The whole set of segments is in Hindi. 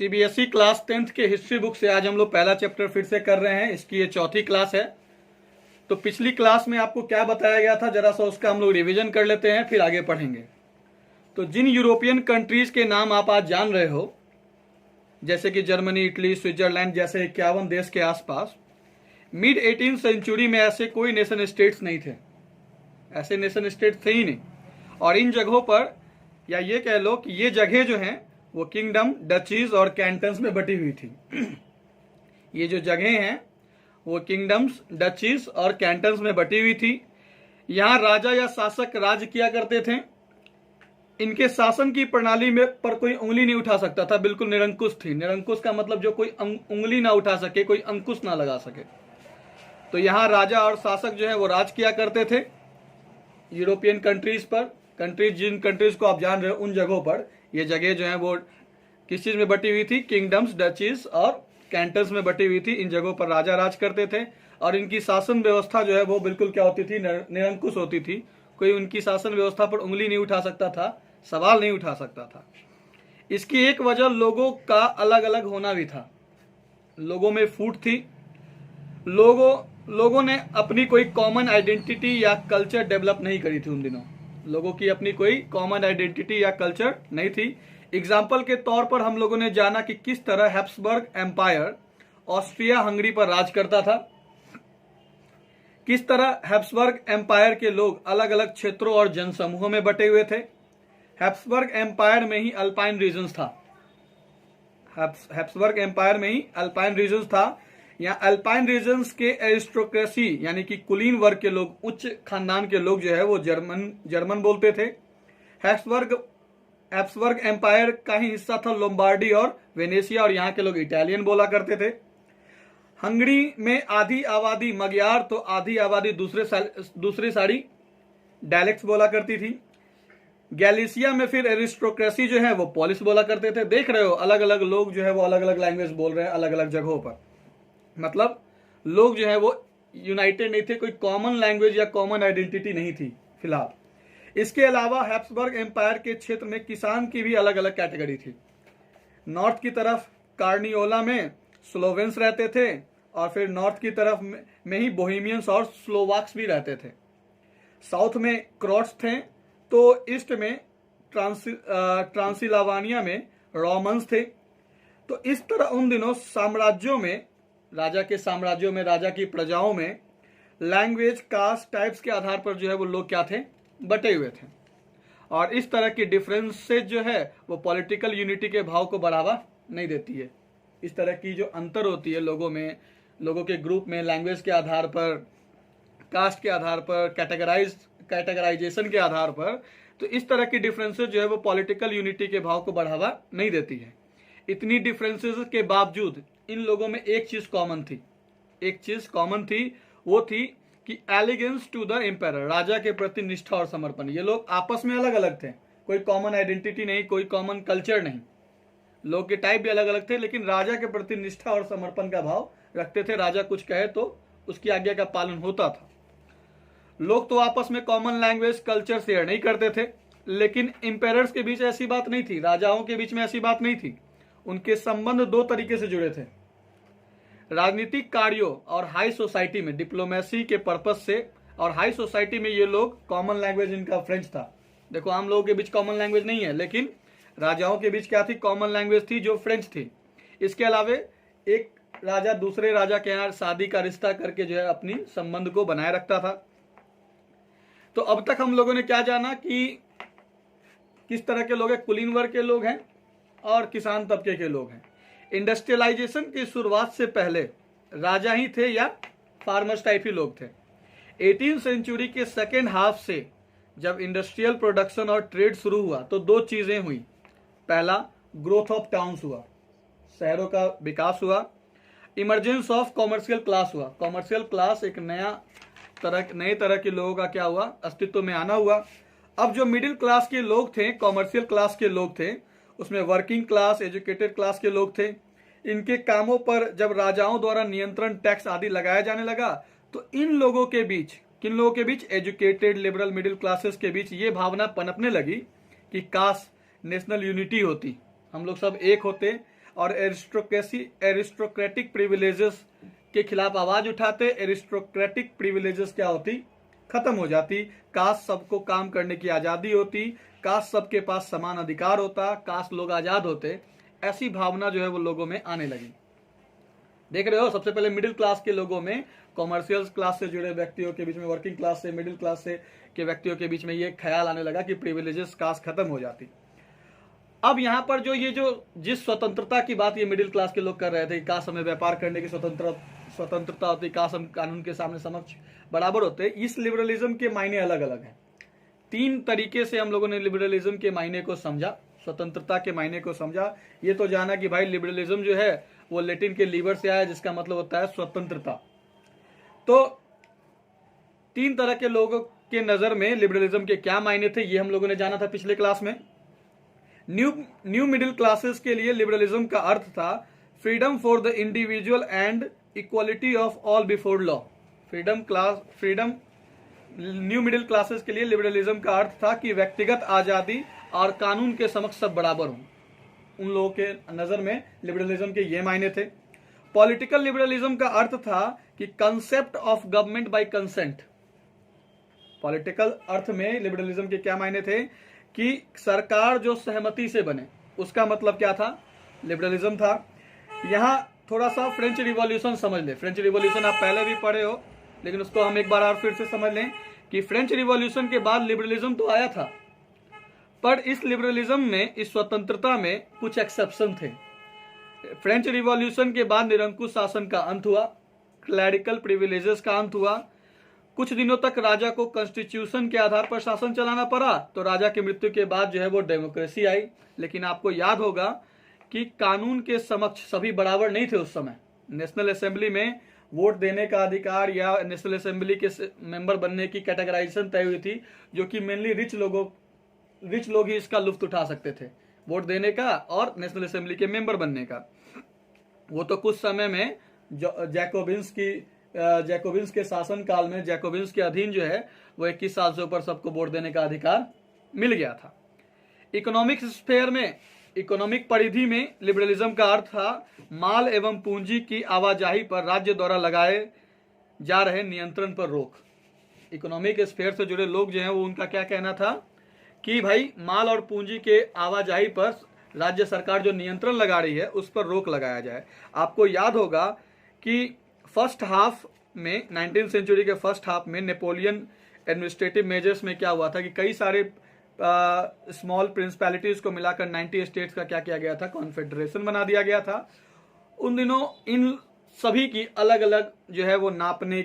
सीबीएसई क्लास 10th के हिस्ट्री बुक से आज हम लोग पहला चैप्टर फिर से कर रहे हैं। इसकी ये चौथी क्लास है। तो पिछली क्लास में आपको क्या बताया गया था, जरा सा उसका हम लोग रिवीजन कर लेते हैं, फिर आगे पढ़ेंगे। तो जिन यूरोपियन कंट्रीज के नाम आप आज जान रहे हो, जैसे कि जर्मनी, इटली, स्विट्जरलैंड जैसे 51 देश के आसपास, मिड 18th सेंचुरी में ऐसे कोई नेशन स्टेट्स नहीं थे। ऐसे नेशन स्टेट थे ही नहीं। और इन जगहों पर, या ये कह लो कि ये जगह जो हैं वो किंगडम, डचीज और कैंटन्स में बटी हुई थी। ये जो जगह हैं वो किंगडम्स, डचीज और कैंटन्स में बटी हुई थी। यहाँ राजा या शासक राज किया करते थे। इनके शासन की प्रणाली में पर कोई उंगली नहीं उठा सकता था, बिल्कुल निरंकुश थी। निरंकुश का मतलब जो कोई उंगली ना उठा सके, कोई अंकुश ना लगा सके। तो यहाँ राजा और शासक जो है वो राज किया करते थे यूरोपियन कंट्रीज पर। जिन कंट्रीज को आप जान रहे हो उन जगहों पर ये जगह जो है वो किस चीज में बटी हुई थी, किंगडम्स, डचीज और कैंटन्स में बटी हुई थी। इन जगहों पर राजा राज करते थे और इनकी शासन व्यवस्था जो है वो बिल्कुल क्या होती थी, निरंकुश होती थी। कोई उनकी शासन व्यवस्था पर उंगली नहीं उठा सकता था, सवाल नहीं उठा सकता था। इसकी एक वजह लोगों का अलग अलग होना भी था। लोगों में फूट थी। लोगों ने अपनी कोई कॉमन आइडेंटिटी या कल्चर डेवलप नहीं करी थी उन दिनों। लोगों की अपनी कोई कॉमन आइडेंटिटी या कल्चर नहीं थी। एग्जाम्पल के तौर पर हम लोगों ने जाना कि किस तरह हैब्सबर्ग एम्पायर ऑस्ट्रिया हंगरी पर राज करता था। किस तरह हैब्सबर्ग एम्पायर के लोग अलग अलग क्षेत्रों और जनसमूहों में बटे हुए थे। हैब्सबर्ग एम्पायर में ही अल्पाइन रीजन्स था। हैब्सबर्ग एम्पायर में ही अल्पाइन रीजन्स था। यहाँ अल्पाइन रीजन्स के एरिस्टोक्रेसी यानी कि कुलीन वर्ग के लोग, उच्च खानदान के लोग जो है वो जर्मन बोलते थे। हैब्सबर्ग एम्पायर का ही हिस्सा था लोम्बार्डी और वेनेशिया, और यहाँ के लोग इटालियन बोला करते थे। हंगरी में आधी आबादी मगयार तो आधी आबादी दूसरी सारी डायलेक्ट्स बोला करती थी। गैलिसिया में फिर एरिस्टोक्रेसी जो है वो पोलिश बोला करते थे। देख रहे हो, अलग अलग लोग जो है वो अलग अलग लैंग्वेज बोल रहे हैं अलग अलग जगहों पर। मतलब लोग जो है वो यूनाइटेड नहीं थे, कोई कॉमन लैंग्वेज या कॉमन आइडेंटिटी नहीं थी फिलहाल। इसके अलावा हैब्सबर्ग एम्पायर के क्षेत्र में किसान की भी अलग अलग कैटेगरी थी। नॉर्थ की तरफ कार्नियोला में स्लोवेंस रहते थे, और फिर नॉर्थ की तरफ में ही बोहेमियंस और स्लोवाक्स भी रहते थे। साउथ में क्रॉट्स थे, तो ईस्ट में ट्रांसिल्वानिया में रोमन्स थे। तो इस तरह उन दिनों साम्राज्यों में, राजा के साम्राज्यों में, राजा की प्रजाओं में लैंग्वेज, कास्ट, टाइप्स के आधार पर जो है वो लोग क्या थे, बटे हुए थे। और इस तरह की डिफरेंसेज जो है वो पॉलिटिकल यूनिटी के भाव को बढ़ावा नहीं देती है। इस तरह की जो अंतर होती है लोगों में, लोगों के ग्रुप में, लैंग्वेज के आधार पर, कास्ट के आधार पर, कैटेगराइजेशन के आधार पर, तो इस तरह की डिफरेंसेज जो है वो पॉलिटिकल यूनिटी के भाव को बढ़ावा नहीं देती है। इतनी डिफरेंसेस के बावजूद इन लोगों में एक चीज कॉमन थी। वो थी कि एलिगेंस टू द एम्पायर, राजा के प्रति निष्ठा और समर्पण। ये लोग आपस में अलग अलग थे, कोई कॉमन आइडेंटिटी नहीं, कोई कॉमन कल्चर नहीं। लोग के टाइप भी अलग अलग थे, लेकिन राजा के प्रति निष्ठा और समर्पण का भाव रखते थे। राजा कुछ कहे तो उसकी आज्ञा का पालन होता था। लोग तो आपस में कॉमन लैंग्वेज, कल्चर शेयर नहीं करते थे, लेकिन एम्पायर्स के बीच ऐसी बात नहीं थी, राजाओं के बीच में ऐसी बात नहीं थी। उनके संबंध दो तरीके से जुड़े थे, राजनीतिक कार्यों और हाई सोसाइटी में, डिप्लोमेसी के पर्पस से। और हाई सोसाइटी में ये लोग, कॉमन लैंग्वेज इनका फ्रेंच था। देखो, आम लोगों के बीच कॉमन लैंग्वेज नहीं है, लेकिन राजाओं के बीच क्या थी, कॉमन लैंग्वेज थी जो फ्रेंच थी। इसके अलावा एक राजा दूसरे राजा के यहाँ शादी का रिश्ता करके जो है अपनी संबंध को बनाए रखता था। तो अब तक हम लोगों ने क्या जाना कि किस तरह के लोग हैं, कुलीन वर्ग के लोग हैं और किसान तबके के लोग हैं। इंडस्ट्रियलाइजेशन की शुरुआत से पहले राजा ही थे या फार्मर्स टाइप ही लोग थे। 18th सेंचुरी के सेकेंड हाफ से जब इंडस्ट्रियल प्रोडक्शन और ट्रेड शुरू हुआ तो दो चीजें हुई। पहला, ग्रोथ ऑफ टाउन्स हुआ, शहरों का विकास हुआ। इमरजेंस ऑफ कॉमर्शियल क्लास हुआ। कॉमर्शियल क्लास, एक नए तरह के लोगों का क्या हुआ, अस्तित्व में आना हुआ। अब जो मिडिल क्लास के लोग थे, कॉमर्शियल क्लास के लोग थे, उसमें वर्किंग क्लास, एजुकेटेड क्लास के लोग थे। इनके कामों पर जब राजाओं द्वारा नियंत्रण, टैक्स आदि लगाया जाने लगा, तो इन लोगों के बीच, किन लोगों के बीच, एजुकेटेड, लिबरल, मिडिल क्लासेस के बीच ये भावना पनपने लगी कि काश नेशनल यूनिटी होती, हम लोग सब एक होते और एरिस्टोक्रेटिक प्रिविलेजेस के खिलाफ आवाज उठाते। एरिस्टोक्रेटिक प्रिविलेजेस क्या होती, खत्म हो जाती। कास्ट सबको काम करने की आजादी होती, कास्ट सबके पास समान अधिकार होता, कास्ट लोग आजाद होते। ऐसी भावना जो है वो लोगों में आने लगी। देख रहे हो, सबसे पहले मिडिल क्लास के लोगों में, कॉमर्शियल क्लास से जुड़े व्यक्तियों के बीच में, वर्किंग क्लास से, मिडिल क्लास से के व्यक्तियों के बीच में ये ख्याल आने लगा कि प्रिविलेजेस कास्ट खत्म हो जाती। अब यहाँ पर जिस स्वतंत्रता की बात ये मिडिल क्लास के लोग कर रहे थे, काश हमें व्यापार करने की स्वतंत्रता होती, काश हम कानून के सामने समक्ष बराबर होते, इस लिबरलिज्म के मायने अलग अलग हैं। 3 तरीके से हम लोगों ने लिबरलिज्म के मायने को समझा, स्वतंत्रता के मायने को समझा। ये तो जाना कि भाई लिबरलिज्म जो है वो लैटिन के लीबर से आया, जिसका मतलब होता है स्वतंत्रता। तो 3 तरह के लोगों के नजर में लिबरलिज्म के क्या मायने थे, ये हम लोगों ने जाना था पिछले क्लास में। न्यू मिडिल क्लासेस के लिए लिबरलिज्म का अर्थ था freedom for the individual and equality of all before law. New middle classes के लिए लिबरलिज्म का अर्थ था कि व्यक्तिगत आजादी और कानून के समक्ष सब बराबर हों। उन लोगों के नजर में लिबरलिज्म के ये मायने थे। पॉलिटिकल लिबरलिज्म का अर्थ था कि concept of government by consent. Political अर्थ में लिबरलिज्म के क्या मायने थे कि सरकार जो सहमति से बने, उसका मतलब क्या था, लिबरलिज्म था। यहां थोड़ा सा फ्रेंच रिवॉल्यूशन समझ ले। फ्रेंच रिवॉल्यूशन आप पहले भी पढ़े हो, लेकिन उसको हम एक बार और फिर से समझ लें कि फ्रेंच रिवॉल्यूशन के बाद लिबरलिज्म तो आया था, पर इस लिबरलिज्म में, इस स्वतंत्रता में कुछ एक्सेप्शन थे। फ्रेंच रिवॉल्यूशन के बाद निरंकुश शासन का अंत हुआ, क्लैरिकल प्रिविलेजेस का अंत हुआ। कुछ दिनों तक राजा को कॉन्स्टिट्यूशन के आधार पर शासन चलाना पड़ा, तो राजा की मृत्यु के बाद जो है वो डेमोक्रेसी आई। लेकिन आपको याद होगा कि कानून के समक्ष सभी बराबर नहीं थे उस समय। नेशनल असेंबली में वोट देने का अधिकार या नेशनल असेंबली के मेंबर बनने की कैटेगराइजेशन तय हुई थी, जो कि मेनली रिच लोग ही इसका लुत्फ उठा सकते थे, वोट देने का और नेशनल असेंबली के मेंबर बनने का। वो तो कुछ समय में जैकोबिन्स के शासन काल में, जैकोबिन्स के अधीन जो है वो 21 साल से ऊपर सबको वोट देने का अधिकार मिल गया था। इकोनॉमिक स्फेयर में, इकोनॉमिक परिधि में लिबरलिज्म का अर्थ था माल एवं पूंजी की आवाजाही पर राज्य द्वारा लगाए जा रहे नियंत्रण पर रोक। इकोनॉमिक स्फेयर से जुड़े लोग जो हैं वो, उनका क्या कहना था कि भाई माल और पूंजी के आवाजाही पर राज्य सरकार जो नियंत्रण लगा रही है उस पर रोक लगाया जाए। आपको याद होगा कि फर्स्ट हाफ में, 19वीं सेंचुरी के फर्स्ट हाफ में नेपोलियन एडमिनिस्ट्रेटिव मेजर्स में क्या हुआ था कि कई सारे स्मॉल प्रिंसिपैलिटीज को मिलाकर 90 स्टेट्स का क्या किया गया था, कॉन्फेडरेशन बना दिया गया था। उन दिनों इन सभी की अलग अलग जो है वो मापने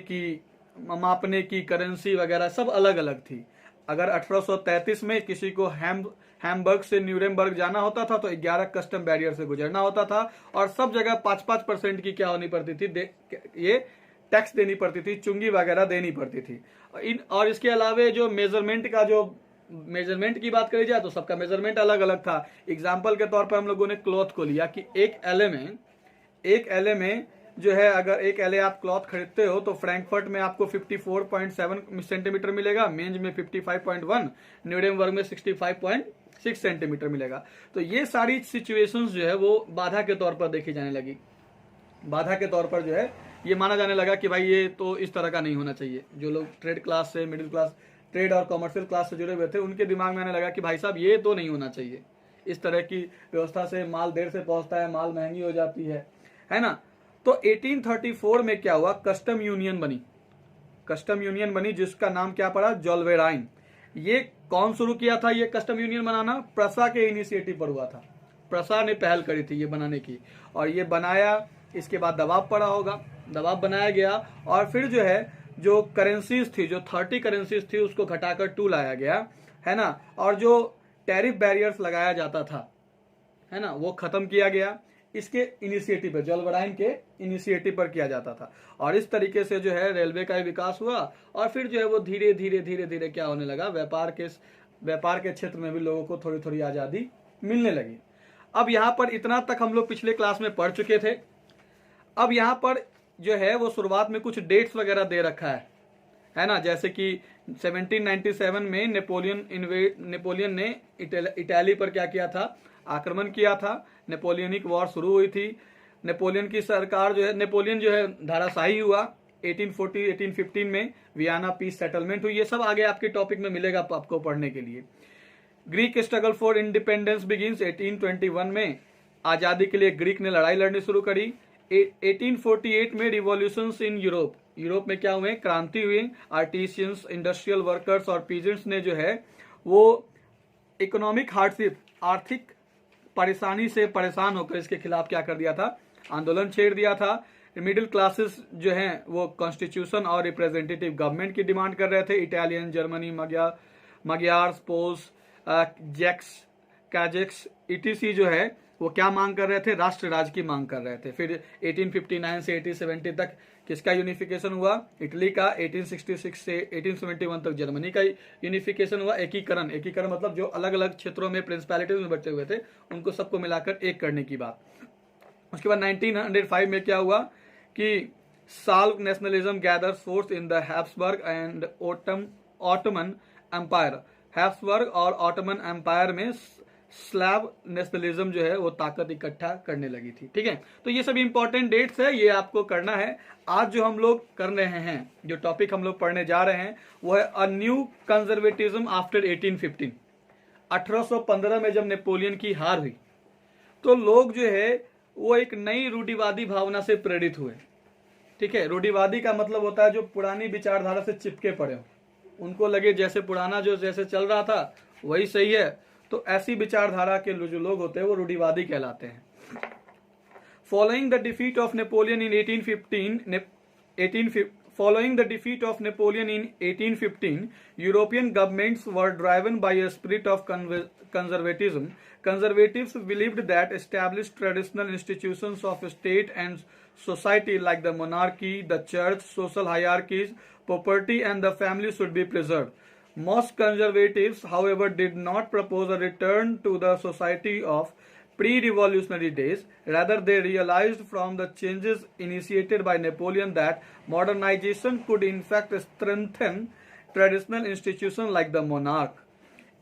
की करेंसी वगैरह सब अलग अलग थी। अगर 1833 में किसी को हैम्बर्ग से न्यूरेमबर्ग जाना होता था तो 11 कस्टम बैरियर से गुजरना होता था, और सब जगह 5-5% की क्या होनी पड़ती थी, ये टैक्स देनी पड़ती थी, चुंगी वगैरह देनी पड़ती थी। और इसके अलावे जो मेजरमेंट की बात करी जाए तो सबका मेजरमेंट अलग अलग था। एग्जाम्पल के तौर पर हम लोगों ने क्लॉथ को लिया कि एक एले में जो है, अगर एक एले आप क्लॉथ खरीदते हो तो फ्रैंकफर्ट में आपको 54.7 सेंटीमीटर मिलेगा, मेंज में 55.1, न्यूरेमबर्ग में 65.6 सेंटीमीटर मिलेगा। तो ये सारी सिचुएशंस जो है वो बाधा के तौर पर देखी जाने लगी। बाधा के तौर पर जो है ये माना जाने लगा कि भाई ये तो इस तरह का नहीं होना चाहिए। जो लोग ट्रेड क्लास से, मिडिल क्लास, ट्रेड और कॉमर्शियल क्लास से जुड़े हुए थे, उनके दिमाग में आने लगा कि भाई साहब ये तो नहीं होना चाहिए, इस तरह की व्यवस्था से माल देर से पहुंचता है, माल महंगी हो जाती है ना। तो 1834 में क्या हुआ, कस्टम यूनियन बनी जिसका नाम क्या पड़ा, जोल्वेराइन। ये कौन शुरू किया था ये कस्टम यूनियन बनाना? प्रसा के इनिशिएटिव पर हुआ था। प्रसा ने पहल करी थी ये बनाने की, और ये बनाया, इसके बाद दबाव पड़ा होगा, दबाव बनाया गया, और फिर जो है जो करेंसीज थी, जो 30 करेंसीज थी उसको घटाकर 2 लाया गया, है ना। और जो टैरिफ बैरियर्स लगाया जाता था, है ना, वो खत्म किया गया। इसके इनिशिएटिव पर, जोल्वेराइन के इनिशिएटिव पर किया जाता था। और इस तरीके से जो है रेलवे का विकास हुआ, और फिर जो है वो धीरे धीरे क्या होने लगा, व्यापार के क्षेत्र में भी लोगों को थोड़ी थोड़ी आजादी मिलने लगी। अब यहाँ पर इतना तक हम लोग पिछले क्लास में पढ़ चुके थे। अब यहाँ पर जो है वो शुरुआत में कुछ डेट्स वगैरह दे रखा है ना, जैसे कि 1797 में नेपोलियन ने इटाली पर क्या किया था, आक्रमण किया था, नेपोलियनिक वॉर शुरू हुई थी, नेपोलियन की सरकार जो है, नेपोलियन जो है धाराशाही हुआ, 1815 में वियना पीस सेटलमेंट हुई। ये सब आगे आपके टॉपिक में मिलेगा आपको पढ़ने के लिए। Greek struggle for independence begins 1821 में आजादी के लिए ग्रीक ने लड़ाई लड़नी शुरू करी। 1848 में रिवॉल्यूशंस इन यूरोप, यूरोप में क्या हुए, क्रांति हुई। आर्टिशियंस, इंडस्ट्रियल वर्कर्स और पीजेंट्स ने जो है वो इकोनॉमिक हार्डशिप, आर्थिक परेशानी से परेशान होकर इसके खिलाफ क्या कर दिया था, आंदोलन छेड़ दिया था। मिडिल क्लासेस जो हैं वो कॉन्स्टिट्यूशन और रिप्रेजेंटेटिव गवर्नमेंट की डिमांड कर रहे थे। Italian, Germany, Magyars, Poles, Czechs, Cossacks, etc जो है वो क्या मांग कर रहे थे, राष्ट्र राज्य की मांग कर रहे थे। फिर 1859 से 1870 तक किसका यूनिफिकेशन हुआ, इटली का। 1866 से 1871 तक जर्मनी का यूनिफिकेशन हुआ। एकीकरण, एकीकरण मतलब जो अलग अलग क्षेत्रों में प्रिंसिपैलिटीज में बचे हुए थे उनको सबको मिलाकर एक करने की बात। उसके बाद 1905 में क्या हुआ कि Slav nationalism gathers force in the Habsburg and Ottoman Empire. Habsburg और ऑटोमन एम्पायर में स्लैब नेशनलिज्म जो है वो ताकत इकट्ठा करने लगी थी। ठीक है, तो ये सब इंपॉर्टेंट डेट्स है, ये आपको करना है। आज जो हम लोग कर रहे हैं, जो टॉपिक हम लोग पढ़ने जा रहे हैं वो है अ न्यू कंजर्वेटिज्म आफ्टर 1815। 1815 में जब नेपोलियन की हार हुई तो लोग जो है वो एक नई रूढ़िवादी भावना से प्रेरित हुए। ठीक है, रूढ़िवादी का मतलब होता है जो पुरानी विचारधारा से चिपके पड़े हो, उनको लगे जैसे पुराना जो जैसे चल रहा था वही सही है, तो ऐसी विचारधारा के जो लोग होते हैं वो रूढ़िवादी कहलाते हैं। Following the defeat of Napoleon in 1815, European governments were driven by a spirit of conservatism. Conservatives believed that established traditional institutions of state and society like the monarchy, the church, social hierarchies, property and the family should be preserved. Most conservatives, however, did not propose a return to the society of pre-revolutionary days. Rather, they realized from the changes initiated by Napoleon that modernization could in fact strengthen traditional institutions like the monarch.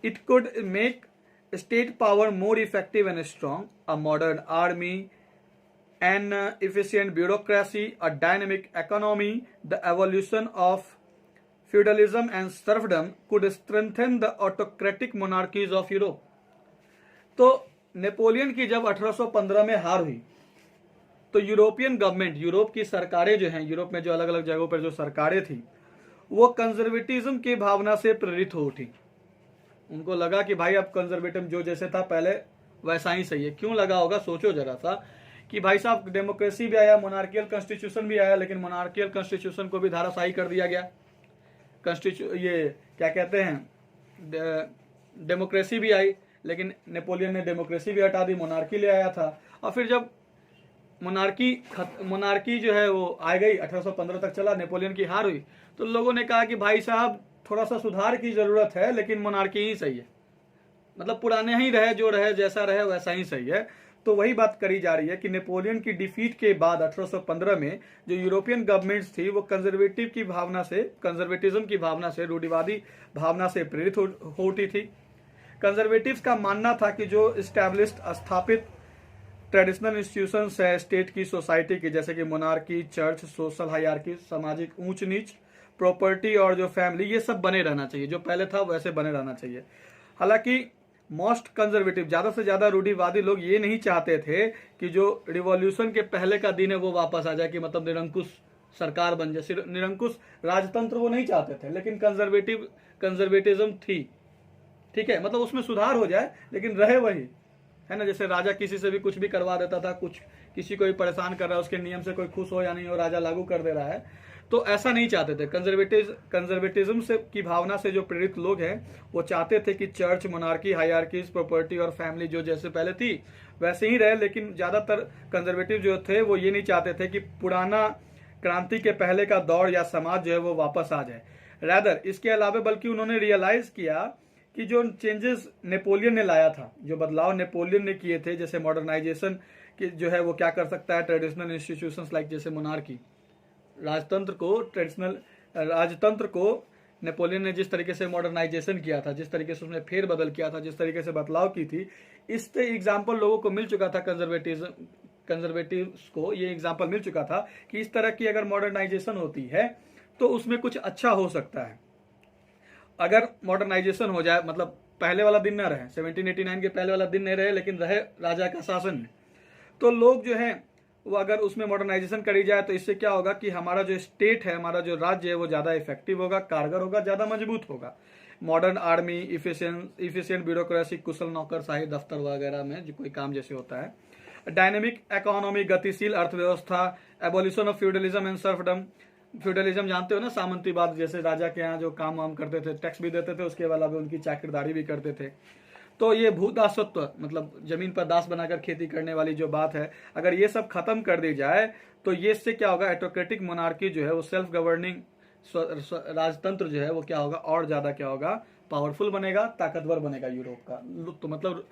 It could make state power more effective and strong. A modern army, an efficient bureaucracy, a dynamic economy, the evolution of feudalism and serfdom could strengthen the autocratic monarchies of Europe. तो नेपोलियन की जब 1815 में हार हुई तो यूरोपियन गवर्नमेंट, यूरोप की सरकारें जो हैं, यूरोप में जो अलग अलग जगहों पर जो सरकारें थी वो कंजर्वेटिज्म की भावना से प्रेरित हो उठी। उनको लगा कि भाई अब कंजर्वेटिज्म जो जैसे था पहले वैसा ही सही है। क्यों लगा होगा, सोचो जरा सा कि भाई साहब डेमोक्रेसी भी आया, मोनार्कियल कॉन्स्टिट्यूशन भी आया, लेकिन मोनार्कियल कॉन्स्टिट्यूशन को भी धाराशाही कर दिया गया। ये क्या कहते हैं, डेमोक्रेसी भी आई, लेकिन नेपोलियन ने डेमोक्रेसी भी हटा दी, मोनार्की ले आया था। और फिर जब मोनार्की जो है वो आ गई, 1815 तक चला, नेपोलियन की हार हुई, तो लोगों ने कहा कि भाई साहब थोड़ा सा सुधार की जरूरत है, लेकिन मोनार्की ही सही है, मतलब पुराने ही रहे, जो रहे जैसा रहे वैसा ही सही है। तो वही बात करी जा रही है कि नेपोलियन की डिफीट के बाद 1815 में जो यूरोपियन गवर्नमेंट्स थी वो कंजर्वेटिव की भावना से, कंजर्वेटिज्म की भावना से, रूढ़िवादी भावना से प्रेरित हो उठी थी। कंजर्वेटिव्स का मानना था कि जो इस्टेब्लिश्ड, स्थापित ट्रेडिशनल इंस्टीट्यूशंस है स्टेट की, सोसाइटी की, जैसे कि मोनार्की, चर्च, सोशल हायरार्की, सामाजिक ऊंच नीच, प्रॉपर्टी और जो फैमिली, ये सब बने रहना चाहिए, जो पहले था वैसे बने रहना चाहिए। हालांकि मोस्ट कंजर्वेटिव, ज्यादा से ज्यादा रूढ़िवादी लोग ये नहीं चाहते थे कि जो रिवॉल्यूशन के पहले का दिन है वो वापस आ जाए, कि मतलब निरंकुश सरकार बन जाए, निरंकुश राजतंत्र वो नहीं चाहते थे, लेकिन कंजर्वेटिज्म थी। ठीक है, मतलब उसमें सुधार हो जाए लेकिन रहे वही, है ना। जैसे राजा किसी से भी कुछ भी करवा देता था, कुछ किसी को भी परेशान कर रहा है, उसके नियम से कोई खुश हो या नहीं हो, राजा लागू कर दे रहा है, तो ऐसा नहीं चाहते थे। कंजर्वेटिज्म से की भावना से जो प्रेरित लोग हैं वो चाहते थे कि चर्च, मोनार्की, हायरार्कीज, प्रॉपर्टी और फैमिली जो जैसे पहले थी वैसे ही रहे, लेकिन ज्यादातर कंजर्वेटिव जो थे वो ये नहीं चाहते थे कि पुराना क्रांति के पहले का दौर या समाज जो है वो वापस आ जाए। रैदर इसके अलावा बल्कि उन्होंने रियलाइज किया कि जो चेंजेस नेपोलियन ने लाया था, जो बदलाव नेपोलियन ने किए थे, जैसे मॉडर्नाइजेशन की जो है वो क्या कर सकता है, ट्रेडिशनल इंस्टीट्यूशंस लाइक जैसे मोनार्की, राजतंत्र को नेपोलियन ने जिस तरीके से मॉडर्नाइजेशन किया था, जिस तरीके से उसने फेरबदल किया था, जिस तरीके से बदलाव की थी, इससे एग्जाम्पल लोगों को मिल चुका था, कंजर्वेटिव्स को ये एग्जाम्पल मिल चुका था कि इस तरह की अगर मॉडर्नाइजेशन होती है तो उसमें कुछ अच्छा हो सकता है। अगर मॉडर्नाइजेशन हो जाए, मतलब पहले वाला दिन न रहे, 1789 के पहले वाला दिन नहीं रहे, लेकिन रहे राजा का शासन में, तो लोग जो है वो अगर उसमें मॉडर्नाइजेशन करी जाए तो इससे क्या होगा कि हमारा जो स्टेट है, हमारा जो राज्य है वो ज़्यादा इफेक्टिव होगा, कारगर होगा, ज़्यादा मजबूत होगा। मॉडर्न आर्मी, इफिशिएंट ब्यूरोक्रेसी, कुशल नौकरशाही दफ्तर वगैरह में जो कोई काम जैसे होता है। डायनेमिक इकोनॉमी, गतिशील अर्थव्यवस्था, abolition of feudalism and serfdom. Feudalism जानते हो ना, सामंतीवाद, जैसे राजा के यहाँ जो काम वाम करते थे, टैक्स भी देते थे, उसके अलावा उनकी चाकरदारी भी करते थे। तो ये भूदासत्व, मतलब जमीन पर दास बनाकर खेती करने वाली जो बात है, अगर ये सब खत्म कर दी जाए तो ये इससे क्या होगा, ऑटोक्रेटिक मोनार्की जो है वो सेल्फ गवर्निंग राजतंत्र जो है वो क्या होगा, और ज्यादा क्या होगा, पावरफुल बनेगा, ताकतवर बनेगा यूरोप का।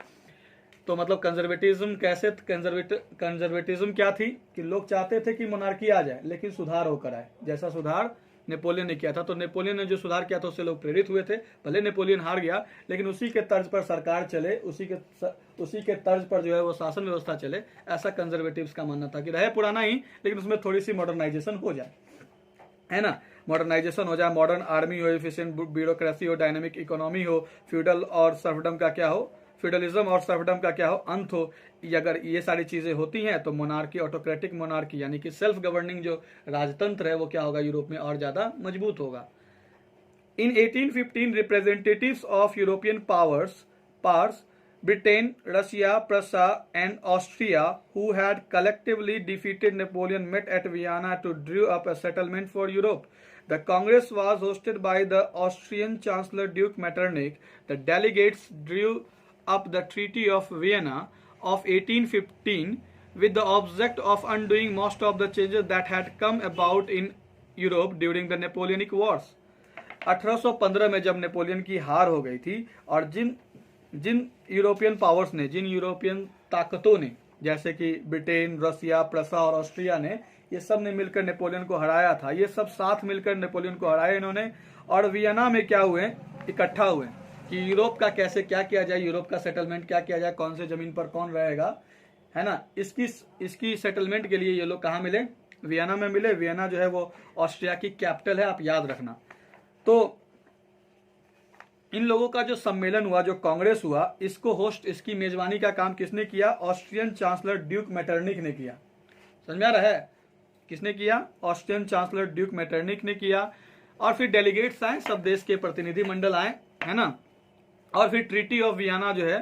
तो मतलब कंजर्वेटिज्म कैसे, कंजर्वेटिज्म क्या थी कि लोग चाहते थे कि मोनार्की आ जाए लेकिन सुधार होकर आए, जैसा सुधार नेपोलियन ने किया था। तो नेपोलियन ने जो सुधार किया था उससे लोग प्रेरित हुए थे। भले नेपोलियन हार गया लेकिन उसी के तर्ज पर सरकार चले, उसी के तर्ज पर जो है वो शासन व्यवस्था चले, ऐसा कंजर्वेटिव्स का मानना था कि रहे पुराना ही लेकिन उसमें थोड़ी सी मॉडर्नाइजेशन हो जाए, है ना, मॉडर्नाइजेशन हो जाए, मॉडर्न आर्मी हो, एफिशिएंट ब्यूरोक्रेसी हो, डायनेमिक इकोनॉमी हो, फ्यूडल और सर्फडम का क्या हो, फ्यूडलिज्म और सर्फडम का क्या हो, अंत हो। अगर ये सारी चीजें होती हैं तो मोनार्की, ऑटोक्रेटिक मोनार्की यानी कि सेल्फ गवर्निंग जो राजतंत्र है वो क्या होगा, यूरोप में और ज्यादा मजबूत होगा। इन 1815 representatives of European powers Britain, Russia, Prussia, and Austria, who had collectively defeated Napoleon, met at Vienna to draw up a settlement for Europe. The Congress was hosted by the Austrian Chancellor Duke Metternich. The delegates drew up the Treaty of Vienna of 1815 with the object of undoing most of the changes that had come about in Europe during the Napoleonic Wars. 1815 में जब नेपोलियन की हार हो गई थी और जिन यूरोपियन पावर्स ने, जिन यूरोपियन ताकतों ने, जैसे कि ब्रिटेन, रसिया, प्रसा और ऑस्ट्रिया ने, ये सब ने मिलकर नेपोलियन को हराया था। ये सब साथ मिलकर नेपोलियन को हराया इन्होंने, और वियना में क्या हुए, इकट्ठा हुए कि यूरोप का कैसे क्या किया जाए, यूरोप का सेटलमेंट क्या किया जाए, कौन से जमीन पर कौन रहेगा, है ना। इसकी सेटलमेंट के लिए ये लोग कहाँ मिले, वियना में मिले। वियना जो है वो ऑस्ट्रिया की कैपिटल है, आप याद रखना। तो इन लोगों का जो सम्मेलन हुआ, जो कांग्रेस हुआ, इसको होस्ट, इसकी मेजबानी का काम किसने किया, ऑस्ट्रियन चांसलर ड्यूक मेटरनिक ने किया। समझ में आ रहा है, किसने किया, ऑस्ट्रियन चांसलर ड्यूक मेटरनिक ने किया। और फिर डेलीगेट्स आए, सब देश के प्रतिनिधि मंडल आए, है ना। और फिर ट्रीटी ऑफ वियना जो है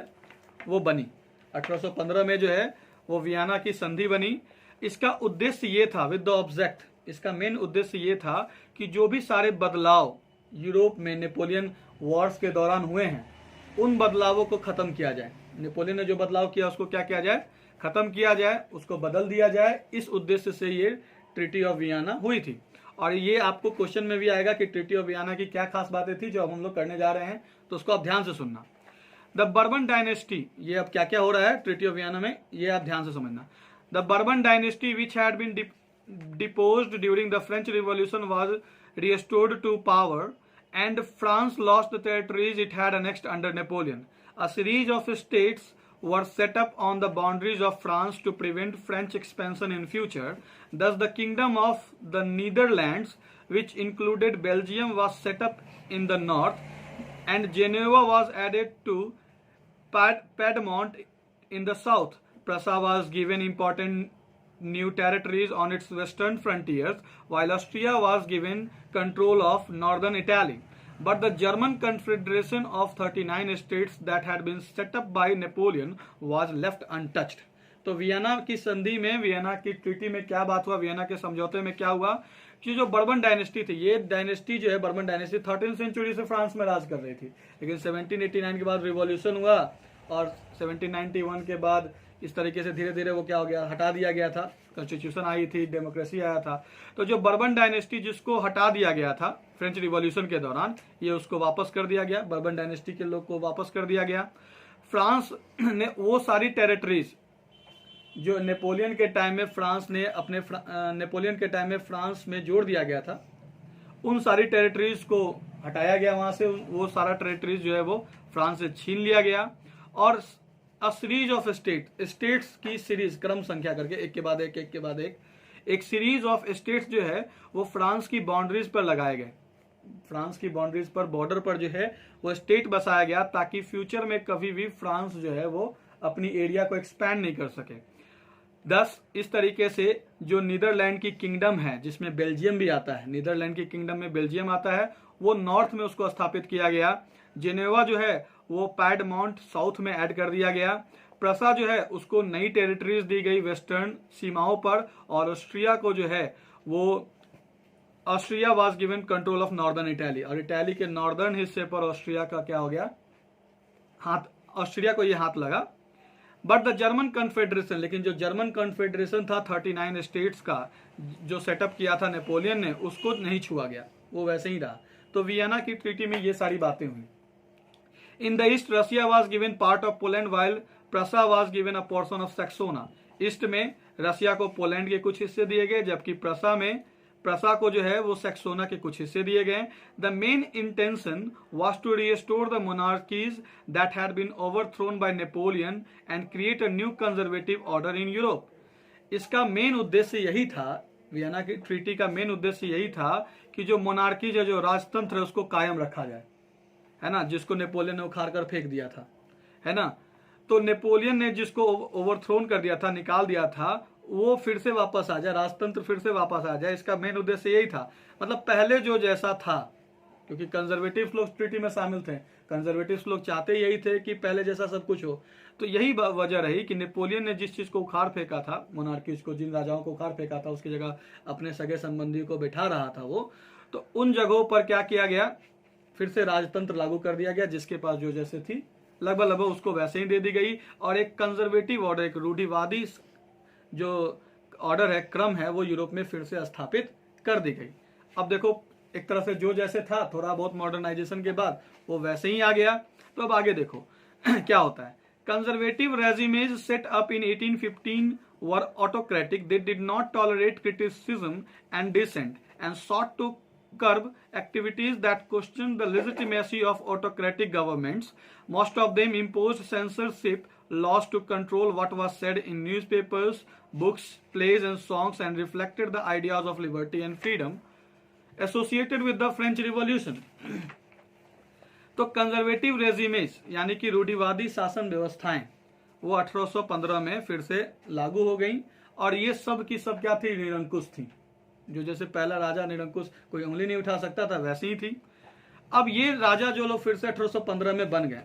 वो बनी 1815 में, जो है वो वियना की संधि बनी। इसका उद्देश्य ये था, विद द ऑब्जेक्ट, इसका मेन उद्देश्य ये था कि जो भी सारे बदलाव यूरोप में नेपोलियन वॉर्स के दौरान हुए हैं, उन बदलावों को खत्म किया जाए। नेपोलियन ने जो बदलाव किया उसको क्या किया जाए, खत्म किया जाए, उसको बदल दिया जाए। इस उद्देश्य से ये ट्रीटी ऑफ वियना हुई थी। और ये आपको क्वेश्चन में भी आएगा कि ट्रीटी ऑफ वियना की क्या खास बातें थी जो अब हम लोग करने जा रहे हैं, तो उसको आप ध्यान से सुनना। द बर्बन डायनेस्टी, ये अब क्या क्या हो रहा है ट्रीटी ऑफ वियना में, ये आप ध्यान से समझना। The Bourbon dynasty which had been deposed during the French revolution was restored to power and France lost the territories it had annexed under Napoleon. A series of states were set up on the boundaries of France to prevent French expansion in future. Thus, the Kingdom of the Netherlands, which included Belgium, was set up in the north, and Genoa was added to Piedmont in the south. Prussia was given important new territories on its western frontiers, while Austria was given control of northern Italy. But the German Confederation of 39 states that had been set up by Napoleon was left untouched. तो वियना की संधि में, वियना की ट्रीटी में क्या बात हुआ, वियना के समझौते में क्या हुआ कि जो बर्बन डायनेस्टी थी, ये डायनेस्टी जो है, बर्बन डायनेस्टी 13th सेंचुरी से फ्रांस में राज कर रही थी, लेकिन 1789 के बाद रिवॉल्यूशन हुआ और 1791 के बाद इस तरीके से धीरे धीरे वो क्या हो गया, हटा दिया गया था। कॉन्स्टिट्यूशन आई थी, डेमोक्रेसी आया था। तो जो बर्बन डायनेस्टी जिसको हटा दिया गया था फ्रेंच रिवॉल्यूशन के दौरान, ये उसको वापस कर दिया गया, बर्बन डायनेस्टी के लोग को वापस कर दिया गया। फ्रांस ने वो सारी टेरिटरीज जो नेपोलियन के टाइम में फ्रांस ने नेपोलियन के टाइम में फ्रांस में जोड़ दिया गया था, उन सारी टेरिटरीज को हटाया गया वहां से, वो सारा टेरिटरीज जो है वो फ्रांस से छीन लिया गया। और अ सीरीज ऑफ स्टेट्स की सीरीज, क्रम संख्या करके एक के बाद एक सीरीज ऑफ स्टेट्स जो है वो फ्रांस की बाउंड्रीज पर लगाए गए। फ्रांस की बाउंड्रीज पर, बॉर्डर पर जो है वो स्टेट बसाया गया, ताकि फ्यूचर में कभी भी फ्रांस जो है वो अपनी एरिया को एक्सपैंड नहीं कर सके। दस इस तरीके से जो नीदरलैंड की किंगडम है, जिसमें बेल्जियम भी आता है, नीदरलैंड की किंगडम में बेल्जियम आता है, वो नॉर्थ में उसको स्थापित किया गया। जेनेवा जो है वो पैडमाउंट साउथ में ऐड कर दिया गया। प्रसा जो है उसको नई टेरिटरीज दी गई वेस्टर्न सीमाओं पर, और ऑस्ट्रिया को जो है वो Austria was given control of northern Italy, और इटली के नॉर्दर्न हिस्से पर ऑस्ट्रिया का क्या हो गया, हाथ, ऑस्ट्रिया को ये हाथ लगा। बट द जर्मन कन्फेडरेशन, लेकिन जो जर्मन कन्फेडरेशन था 39 स्टेट्स का जो सेटअप किया था नेपोलियन ने, उसको नहीं छुआ गया, वो वैसे ही रहा। तो वियना की ट्रीटी में ये सारी बातें हुई। In the east Russia was given part of Poland while Prussia was given a portion of Saxony. East में रशिया को पोलैंड के कुछ हिस्से दिए गए, जबकि प्रसा को जो है वो सैक्सोना के कुछ हिस्से दिए गए। The main intention was to restore the monarchies that had been overthrown by Napoleon and create a new conservative order in Europe. इसका मेन उद्देश्य यही था, वियना की ट्रीटी का मेन उद्देश्य यही था कि जो मोनार्कीज है, जो राजतंत्र है, उसको कायम रखा जाए, है ना, जिसको नेपोलियन ने उखाड़ कर फेंक दिया था, है ना। तो नेपोलियन ने जिसको ओवरथ्रोन कर दिया था, निकाल दिया था, वो फिर से वापस आ जाए, राजतंत्र फिर से वापस आ जाए। इसका मेन उद्देश्य यही था। मतलब पहले जो जैसा था, क्योंकि कंजर्वेटिव लोग ट्रीटी में शामिल थे, कंजर्वेटिव लोग चाहते यही थे कि पहले जैसा सब कुछ हो। तो यही वजह रही कि नेपोलियन ने जिस चीज को उखाड़ फेंका था, मोनार्कीज को, जिन राजाओं को उखाड़ फेंका था, उसकी जगह अपने सगे संबंधी को बैठा रहा था वो, तो उन जगहों पर क्या किया गया, फिर से राजतंत्र लागू कर दिया गया, जिसके पास जो जैसे थी लगभग उसको वैसे ही दे दी गई। और एक कंजर्वेटिव ऑर्डर, एक रूढ़िवादी जो ऑर्डर है, क्रम है, वो यूरोप में फिर से स्थापित कर दी गई। अब देखो, एक तरह से जो जैसे था, थोड़ा बहुत मॉडर्नाइजेशन के बाद वो वैसे ही आ गया। तो अब आगे देखो क्या होता है। Conservative regimes set up in 1815 were autocratic, they did not tolerate criticism and dissent and sought to curb activities that questioned the legitimacy of autocratic governments. Most of them imposed censorship laws to control what was said in newspapers, books, plays and songs, and reflected the ideas of liberty and freedom associated with the French Revolution. तो कंजर्वेटिव रेजिमेज यानी कि रूढ़िवादी शासन व्यवस्थाएं वो 1815 में फिर से लागू हो गई, और ये सब की सब क्या थी, निरंकुश थी। जो जैसे पहला राजा निरंकुश, कोई उंगली नहीं उठा सकता था, वैसी ही थी। अब ये राजा जो लोग फिर से 1815 में बन गए,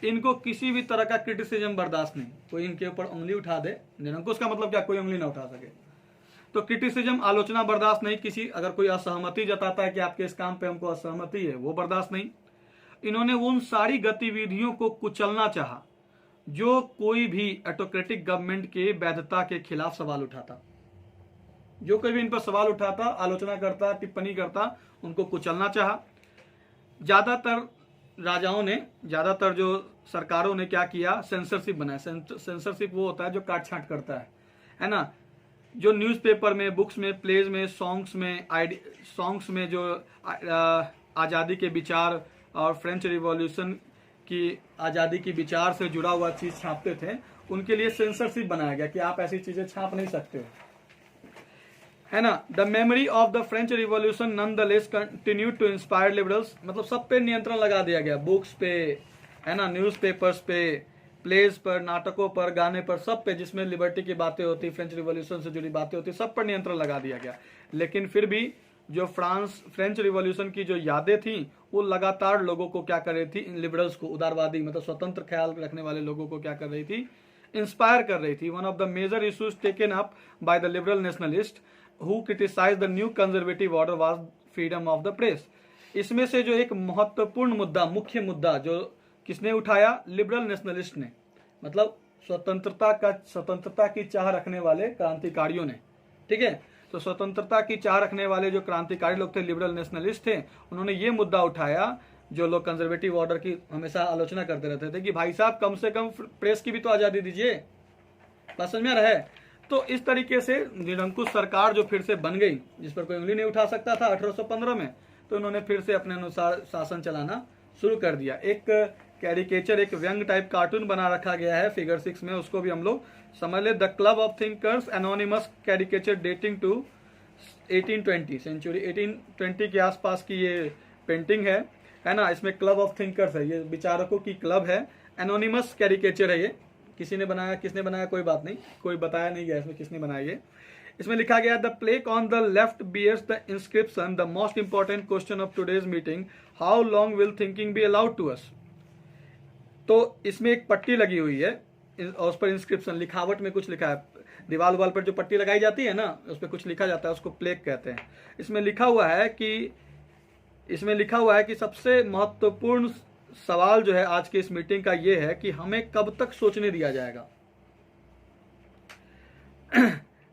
इनको किसी भी तरह का क्रिटिसिज्म बर्दाश्त नहीं, कोई इनके ऊपर उंगली उठा दे, निरंकुश का मतलब क्या, कोई उंगली ना उठा सके। तो क्रिटिसिज्म, आलोचना बर्दाश्त नहीं, किसी अगर कोई असहमति जताता है कि आपके इस काम पे हमको असहमति है, वो बर्दाश्त नहीं। इन्होंने उन सारी गतिविधियों को कुचलना चाहा जो कोई भी ऑटोक्रेटिक गवर्नमेंट के वैधता के खिलाफ सवाल उठाता। जो कोई भी इन पर सवाल उठाता, आलोचना करता, टिप्पणी करता, उनको कुचलना चाहा। ज्यादातर राजाओं ने, ज्यादातर जो सरकारों ने क्या किया, सेंसरशिप बनाया। सेंसरशिप वो होता है जो काट छांट करता है ना। जो न्यूज़पेपर में, बुक्स में, प्लेज में, सॉन्ग्स में जो आज़ादी के विचार और फ्रेंच रिवॉल्यूशन की आज़ादी की विचार से जुड़ा हुआ चीज छापते थे, उनके लिए सेंसरशिप बनाया गया कि आप ऐसी चीजें छाप नहीं सकते हो, है ना। The memory of the French revolution nonetheless continue to inspire liberals, मतलब सब पे नियंत्रण लगा दिया गया, बुक्स पे, है ना, न्यूज़पेपर्स पे, प्लेज पर, नाटकों पर, गाने पर, सब पे जिसमें लिबर्टी की बातें होती, फ्रेंच रिवॉल्यूशन से जुड़ी बातें होती, सब पर नियंत्रण लगा दिया गया। लेकिन फिर भी जो फ्रेंच रिवॉल्यूशन की जो यादें थी, वो लगातार लोगों को क्या कर रही थी, लिबरल्स को, उदारवादी मतलब स्वतंत्र ख्याल रखने वाले लोगों को क्या कर रही थी, इंस्पायर कर रही थी। One of the major issues taken up by the liberal nationalist who criticise the new conservative order was freedom of the press. इसमें से जो एक महत्वपूर्ण मुद्दा, मुख्य मुद्दा जो किसने उठाया, लिबरल नेशनलिस्ट ने, मतलब स्वतंत्रता की चाह रखने वाले क्रांतिकारियों ने, ठीक है। तो स्वतंत्रता की चाह रखने वाले जो क्रांतिकारी लोग थे, लिबरल नेशनलिस्ट थे, उन्होंने ये मुद्दा उठाया, जो लोग कंजर्वेटिव ऑर्डर की हमेशा आलोचना करते रहते थे, कि भाई साहब कम से कम प्रेस की भी तो आजादी दीजिए, बात समझ में रहे। तो इस तरीके से निरंकुश सरकार जो फिर से बन गई, जिस पर कोई उंगली नहीं उठा सकता था 1815 में, तो उन्होंने फिर से अपने अनुसार शासन चलाना शुरू कर दिया। एक कैरिकेचर, एक व्यंग टाइप कार्टून बना रखा गया है फिगर 6 में, उसको भी हम लोग समझ ले। The club of thinkers anonymous caricature dating to 1820, century 1820 के आसपास की ये पेंटिंग है ना। इसमें क्लब ऑफ थिंकर्स है, ये विचारकों की क्लब है। एनोनिमस कैरिकेचर है ये, किसी ने बनाया, किसने बनाया कोई बात नहीं, कोई बताया नहीं गया इसमें किसने बनाया ये। इसमें लिखा गया the plaque on the left bears the inscription the most important question of today's meeting, how long will thinking be allowed to us. तो इसमें एक पट्टी लगी हुई है और उस पर इंस्क्रिप्शन, लिखावट में कुछ लिखा है। दीवार वाल पर जो पट्टी लगाई जाती है ना, उस पर कुछ लिखा जाता है, उसको प्लेक कहते हैं। इसमें लिखा हुआ है कि सबसे महत्वपूर्ण सवाल जो है आज की इस मीटिंग का ये है कि हमें कब तक सोचने दिया जाएगा।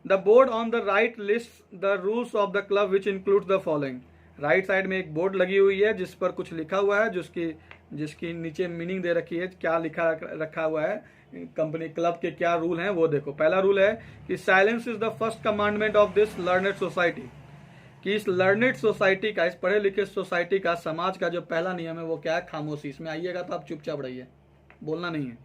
The board on the right list the rules of the club which include the following. Right side में एक बोर्ड लगी हुई है जिस पर कुछ लिखा हुआ है, जिसकी नीचे मीनिंग दे रखी है, क्या लिखा रखा हुआ है, कंपनी क्लब के क्या रूल हैं वो देखो। पहला रूल है कि silence is the first commandment of this learned society, कि इस लर्नेड सोसाइटी का, इस पढ़े लिखे सोसाइटी का, समाज का जो पहला नियम है वो क्या है, खामोशी। इसमें आइएगा तो आप चुपचाप रहिए, बोलना नहीं है।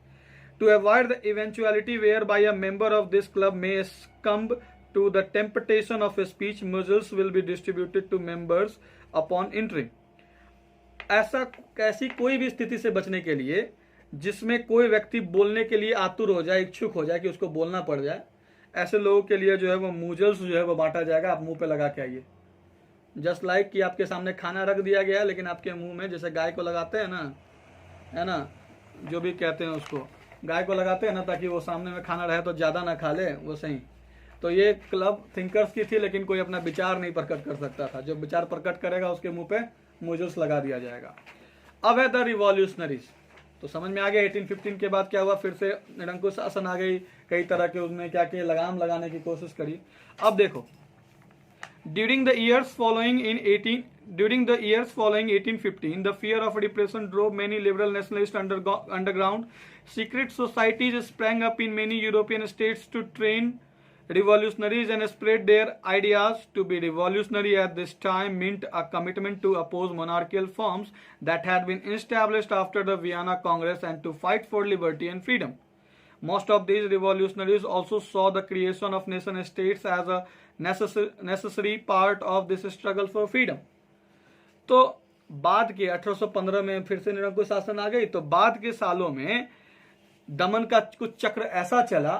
To avoid the eventuality whereby a member of this club may succumb to the temptation of speech, muzzles will be distributed to members upon entering. ऐसी कोई भी स्थिति से बचने के लिए जिसमें कोई व्यक्ति बोलने के लिए आतुर हो जाए, इच्छुक हो जाए कि उसको बोलना पड़ जाए, ऐसे लोगों के लिए जो है वो मूजल्स जो है वो बांटा जाएगा। आप मुंह पे लगा के आइए। जस्ट लाइक कि आपके सामने खाना रख दिया गया है लेकिन आपके मुंह में, जैसे गाय को लगाते हैं ना, है ना, जो भी कहते हैं उसको, गाय को लगाते हैं ना ताकि वो सामने में खाना रहे तो ज्यादा ना खा ले, वो सही। तो ये क्लब थिंकर्स की थी, लेकिन कोई अपना विचार नहीं प्रकट कर सकता था। जो विचार प्रकट करेगा उसके मुंह पे मूजल्स लगा दिया जाएगा। अब है द रिवॉल्यूशनरीज। तो समझ में आ गया 1815 के बाद क्या हुआ, फिर से निरंकुश शासन आ गई, कई तरह के उसने क्या किया, लगाम लगाने की कोशिश करी। अब देखो, During the years following 1815, the fear of repression drove many liberal nationalists underground. Secret societies sprang up in many European states to train revolutionaries and spread their ideas. To be revolutionary at this time meant a commitment to oppose monarchical forms that had been established after the Vienna Congress and to fight for liberty and freedom. Most of these revolutionaries also saw the creation of nation states as a necessary part of this struggle for freedom. तो बाद के 1815 में फिर से निरंकुश शासन आ गई। तो बाद के सालों में दमन का कुछ चक्र ऐसा चला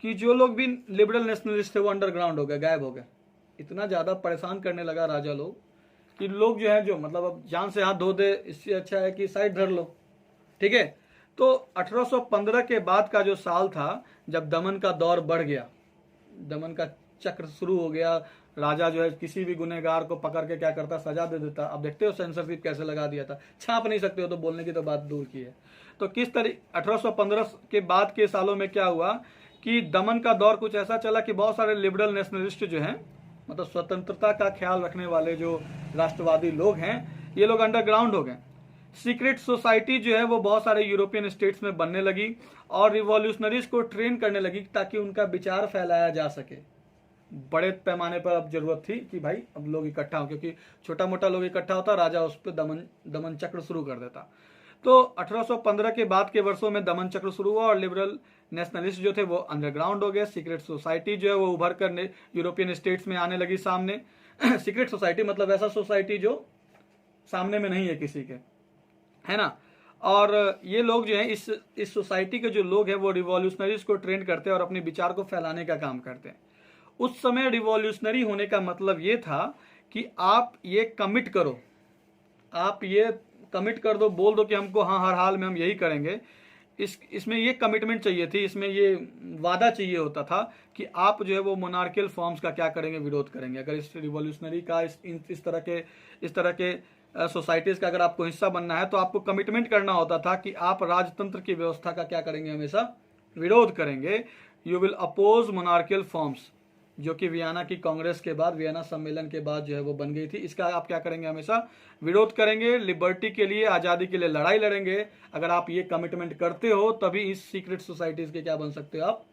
कि जो लोग भी लिबरल नेशनलिस्ट थे वो अंडरग्राउंड हो गए, गायब हो गए। इतना ज्यादा परेशान करने लगा राजा लोग कि लोग जो है, जो मतलब अब जान से हाथ धो दे, इससे अच्छा है कि साइड धर लो। ठीक है, तो 1815 के बाद का जो साल था, जब दमन का दौर बढ़ गया, दमन का चक्र शुरू हो गया, राजा जो है किसी भी गुनहगार को पकड़ के क्या करता, सजा दे देता। अब देखते हो सेंसरशिप कैसे लगा दिया था, छाप नहीं सकते हो तो बोलने की तो बात दूर की है। तो किस तरह 1815 के बाद के सालों में क्या हुआ कि दमन का दौर कुछ ऐसा चला कि बहुत सारे लिबरल नेशनलिस्ट जो हैं, मतलब स्वतंत्रता का ख्याल रखने वाले जो राष्ट्रवादी लोग हैं, ये लोग अंडरग्राउंड हो गए। सीक्रेट सोसाइटी जो है वो बहुत सारे यूरोपियन स्टेट्स में बनने लगी और रिवॉल्यूशनरीज को ट्रेन करने लगी ताकि उनका विचार फैलाया जा सके। बड़े पैमाने पर अब जरूरत थी कि भाई अब लोग इकट्ठा हो, क्योंकि छोटा मोटा लोग इकट्ठा होता, राजा उस पर दमन चक्र शुरू कर देता। तो 1815 के बाद के वर्षों में दमन चक्र शुरू हुआ और लिबरल नेशनलिस्ट जो थे वो अंडरग्राउंड हो गए। सीक्रेट सोसाइटी जो है वो उभर कर यूरोपियन स्टेट्स में आने लगी सामने। सीक्रेट सोसाइटी मतलब ऐसा सोसाइटी जो सामने में नहीं है किसी के, है ना। और ये लोग जो है इस सोसाइटी के जो लोग हैं वो रिवॉल्यूशनरीज को ट्रेन करते हैं और अपने विचार को फैलाने का काम करते हैं। उस समय रिवॉल्यूशनरी होने का मतलब ये था कि आप ये कमिट करो, आप ये कमिट कर दो, बोल दो कि हमको हाँ हर हाल में हम यही करेंगे। इसमें ये कमिटमेंट चाहिए थी, इसमें ये वादा चाहिए होता था कि आप जो है वो मोनार्कियल फॉर्म्स का क्या करेंगे, विरोध करेंगे। अगर इस रिवॉल्यूशनरी का इस तरह के सोसाइटीज का अगर आपको हिस्सा बनना है तो आपको कमिटमेंट करना होता था कि आप राजतंत्र की व्यवस्था का क्या करेंगे, हमेशा विरोध करेंगे। You will oppose monarchial forms, जो कि वियना की कांग्रेस के बाद, वियना सम्मेलन के बाद जो है वो बन गई थी। इसका आप क्या करेंगे, हमेशा विरोध करेंगे, लिबर्टी के लिए, आजादी के लिए लड़ाई लड़ेंगे। अगर आप ये कमिटमेंट करते हो तभी इस सीक्रेट सोसाइटीज के क्या बन सकते हो, आप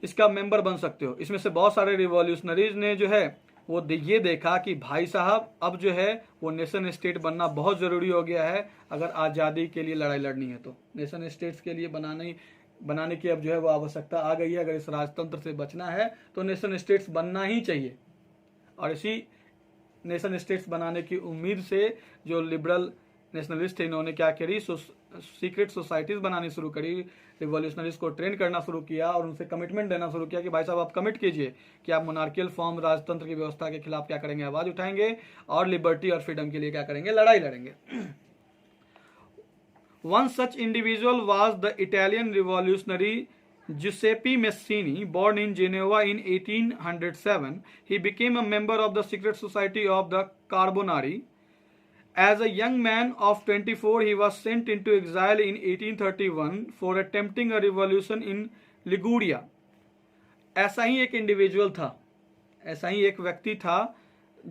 इसका मेंबर बन सकते हो। इसमें से बहुत सारे रिवॉल्यूशनरीज ने जो है वो ये देखा कि भाई साहब अब जो है वो नेशन स्टेट बनना बहुत ज़रूरी हो गया है। अगर आज़ादी के लिए लड़ाई लड़नी है तो नेशन स्टेट्स के लिए बनाने की अब जो है वो आवश्यकता आ गई है। अगर इस राजतंत्र से बचना है तो नेशन स्टेट्स बनना ही चाहिए। और इसी नेशन स्टेट्स बनाने की उम्मीद से जो लिबरल नेशनलिस्ट थे, इन्होंने क्या करी, सीक्रेट सोसाइटीज बनानी शुरू करी, रिवॉल्यूशनरीज को ट्रेन करना शुरू किया और उनसे कमिटमेंट देना शुरू किया कि भाई साहब आप कमिट कीजिए कि आप मोनार्कियल फॉर्म, राजतंत्र की व्यवस्था के खिलाफ क्या करेंगे, आवाज उठाएंगे और लिबर्टी और फ्रीडम के लिए क्या करेंगे, लड़ाई लड़ेंगे। One such individual was the Italian revolutionary Giuseppe Mazzini, born in Genova in 1807. He became a member of the secret society of the Carbonari. As a young man of 24, he was sent into exile in 1831 for attempting a revolution in Liguria. ऐसा ही एक इंडिविजुअल था, ऐसा ही एक व्यक्ति था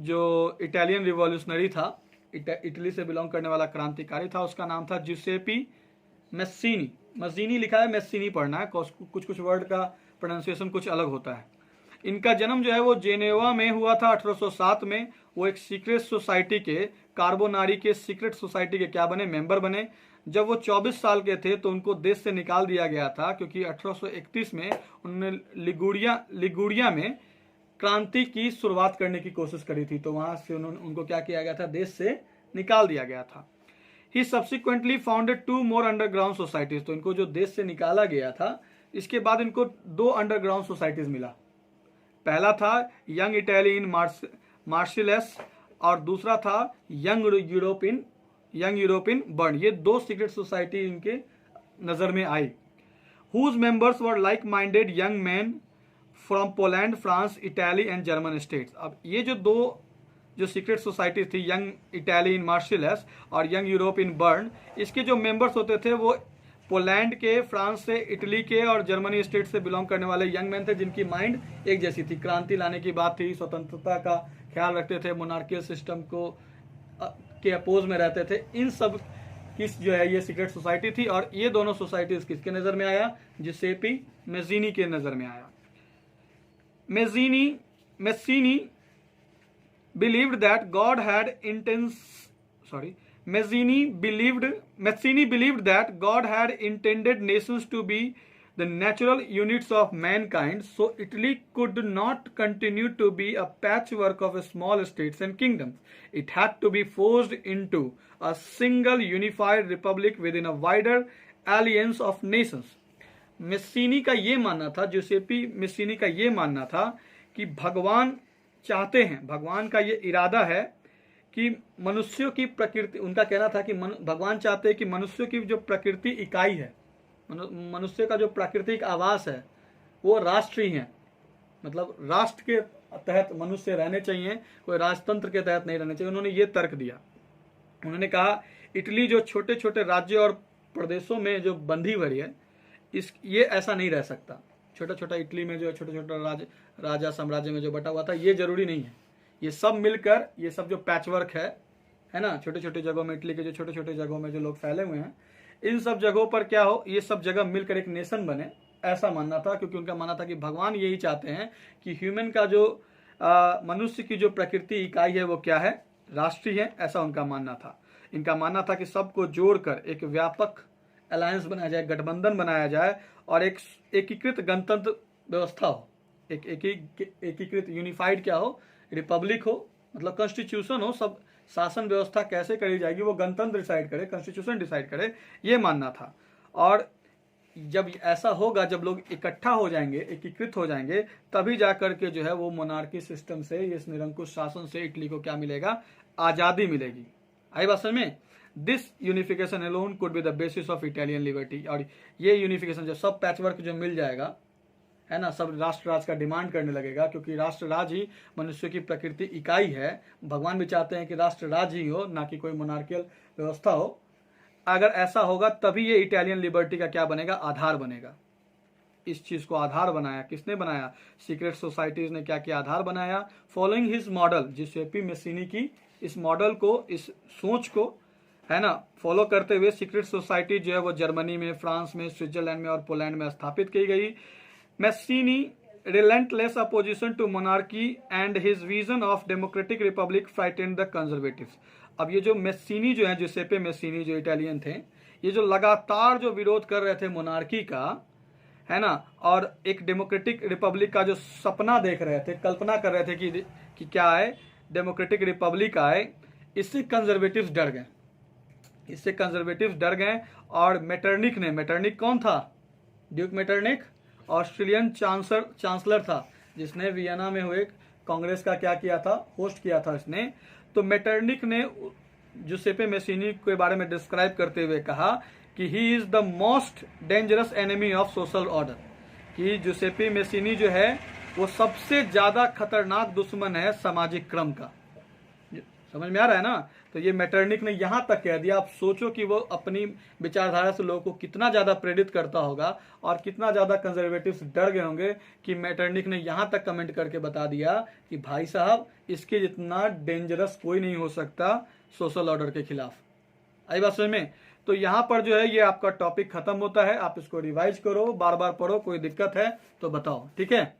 जो इटालियन रिवॉल्यूशनरी था, इटली से बिलोंग करने वाला क्रांतिकारी था। उसका नाम था जुसेपी मेस्सीनी। मजीनी लिखा है, मेस्सीनी पढ़ना है, कुछ वर्ड का प्रोनाउंसिएशन कुछ अलग होता है। इनका जन्म जो है वो जेनेवा में हुआ था 1807 में। वो एक सीक्रेट सोसाइटी के, कार्बोनारी के सीक्रेट सोसाइटी के क्या बने, मेंबर बने। जब वो 24 साल के थे तो उनको देश से निकाल दिया गया था, क्योंकि 1831 में उन्होंने लिगुरिया में क्रांति की शुरुआत करने की कोशिश करी थी। तो वहां से उनको क्या किया गया था, देश से निकाल दिया गया था। He subsequently founded 2 more underground societies. तो इनको जो देश से निकाला गया था, इसके बाद इनको 2 अंडरग्राउंड सोसाइटीज मिला। पहला था यंग इटैली इन मार्शलेस और दूसरा था यंग यूरोप इन बर्न। ये 2 सीक्रेट सोसाइटी इनके नजर में आई। Whose members were like minded young men from Poland, France, Italy and German states. अब ये जो सीक्रेट सोसाइटी थी, यंग इटैली इन मार्शलेस और यंग यूरोप इन बर्न, इसके जो मेंबर्स होते थे वो पोलैंड के, फ्रांस से, इटली के और जर्मनी स्टेट से बिलोंग करने वाले यंग मैन थे, जिनकी माइंड एक जैसी थी। क्रांति लाने की बात थी, स्वतंत्रता का ख्याल रखते थे, मोनार्कियल सिस्टम को के अपोज में रहते थे। इन सब की जो है ये सीक्रेट सोसाइटी थी। और ये दोनों सोसाइटीज किसके नजर में आया, जुसेपी मेज़ीनी के नजर में आया। Mazzini believed that God had Mazzini believed that God had intended nations to be the natural units of mankind, so Italy could not continue to be a patchwork of small states and kingdoms. It had to be forced into a single unified republic within a wider alliance of nations. मेस्सीनी का ये मानना था, जुसेपी मेस्सीनी का ये मानना था कि भगवान चाहते हैं, भगवान का ये इरादा है कि मनुष्यों की प्रकृति, उनका कहना था कि भगवान चाहते हैं कि मनुष्यों की जो प्रकृति इकाई है, मनुष्य का जो प्राकृतिक आवास है वो राष्ट्र ही है। मतलब राष्ट्र के तहत मनुष्य रहने चाहिए, कोई राजतंत्र के तहत नहीं रहने चाहिए। उन्होंने ये तर्क दिया। उन्होंने कहा इटली जो छोटे छोटे राज्य और प्रदेशों में जो बंधी हुई है, ये ऐसा नहीं रह सकता। छोटा छोटा इटली में जो छोटा छोटा राजा साम्राज्य में जो बटा हुआ था, ये जरूरी नहीं है। ये सब मिलकर, ये सब जो पैचवर्क है ना, छोटे छोटे जगहों में, इटली के जो छोटे छोटे जगहों में जो लोग फैले हुए हैं, इन सब जगहों पर क्या हो, ये सब जगह मिलकर एक नेशन बने, ऐसा मानना था। क्योंकि उनका मानना था कि भगवान यही चाहते हैं कि ह्यूमन का जो मनुष्य की जो प्रकृति इकाई है वो क्या है, राष्ट्रीय है, ऐसा उनका मानना था। इनका मानना था कि सबको जोड़कर एक व्यापक अलायंस बनाया जाए, गठबंधन बनाया जाए और एक एकीकृत गणतंत्र व्यवस्था हो, एक एकीकृत यूनिफाइड क्या हो, रिपब्लिक हो, मतलब कॉन्स्टिट्यूशन हो। सब शासन व्यवस्था कैसे करी जाएगी वो गणतंत्र डिसाइड करे, कॉन्स्टिट्यूशन डिसाइड करे, ये मानना था। और जब ऐसा होगा, जब लोग इकट्ठा हो जाएंगे, एकीकृत हो जाएंगे, तभी जाकर के जो है वो मोनार्की सिस्टम से, इस निरंकुश शासन से इटली को क्या मिलेगा, आजादी मिलेगी। आई बात समझ में? This unification alone could be the basis of Italian liberty. और ये यूनिफिकेशन, जो सब पैचवर्क जो मिल जाएगा, है ना, सब राष्ट्र राज का डिमांड करने लगेगा, क्योंकि राष्ट्र राज ही मनुष्य की प्रकृति इकाई है। भगवान भी चाहते हैं कि राष्ट्र राज ही हो, ना कि कोई मोनार्कियल व्यवस्था हो। अगर ऐसा होगा तभी ये इटालियन लिबर्टी का क्या बनेगा, आधार बनेगा। इस चीज को आधार बनाया किसने बनाया, सीक्रेट सोसाइटीज ने क्या किया, आधार बनाया। फॉलोइंग हिज मॉडल, जुसेपी मेस्सीनी की इस मॉडल को, इस सोच को, है ना, फॉलो करते हुए सीक्रेट सोसाइटी जो है वो जर्मनी में, फ्रांस में, स्विट्जरलैंड में और पोलैंड में स्थापित की गई। मेस्सीनी relentless opposition to monarchy and his vision of democratic republic frightened the conservatives। अब ये जो मेस्सीनी जो है, जुसेप्पे मेस्सीनी जो इटालियन थे, ये जो लगातार जो विरोध कर रहे थे मोनार्की का, है ना, और एक डेमोक्रेटिक रिपब्लिक का जो सपना देख रहे थे, कल्पना कर रहे थे कि क्या है, डेमोक्रेटिक रिपब्लिक आए, इससे कंजर्वेटिव्स डर गए, इससे कंजर्वेटिव्स डर गए। और मेटरनिक ने, मेटरनिक कौन था, ड्यूक मेटरनिक ऑस्ट्रेलियन चांसलर था, जिसने वियना में हुए कांग्रेस का क्या किया था, होस्ट किया था इसने। तो मेटरनिक ने जुसेप्पे मेस्सीनी के बारे में डिस्क्राइब करते हुए कहा कि he is the most dangerous enemy of social order, कि जुसेप्पे मेस्सीनी जो है वो सबसे ज्यादा खतरनाक दुश्मन है सामाजिक क्रम का। समझ में आ रहा है ना। तो ये मेटरनिक ने यहां तक कह दिया। आप सोचो कि वो अपनी विचारधारा से लोगों को कितना ज्यादा प्रेरित करता होगा और कितना ज्यादा कंजर्वेटिव्स डर गए होंगे कि मेटरनिक ने यहां तक कमेंट करके बता दिया कि भाई साहब इसके जितना डेंजरस कोई नहीं हो सकता सोशल ऑर्डर के खिलाफ। आई बात समझ में। तो यहां पर जो है ये आपका टॉपिक खत्म होता है। आप इसको रिवाइज करो, बार बार पढ़ो, कोई दिक्कत है तो बताओ, ठीक है।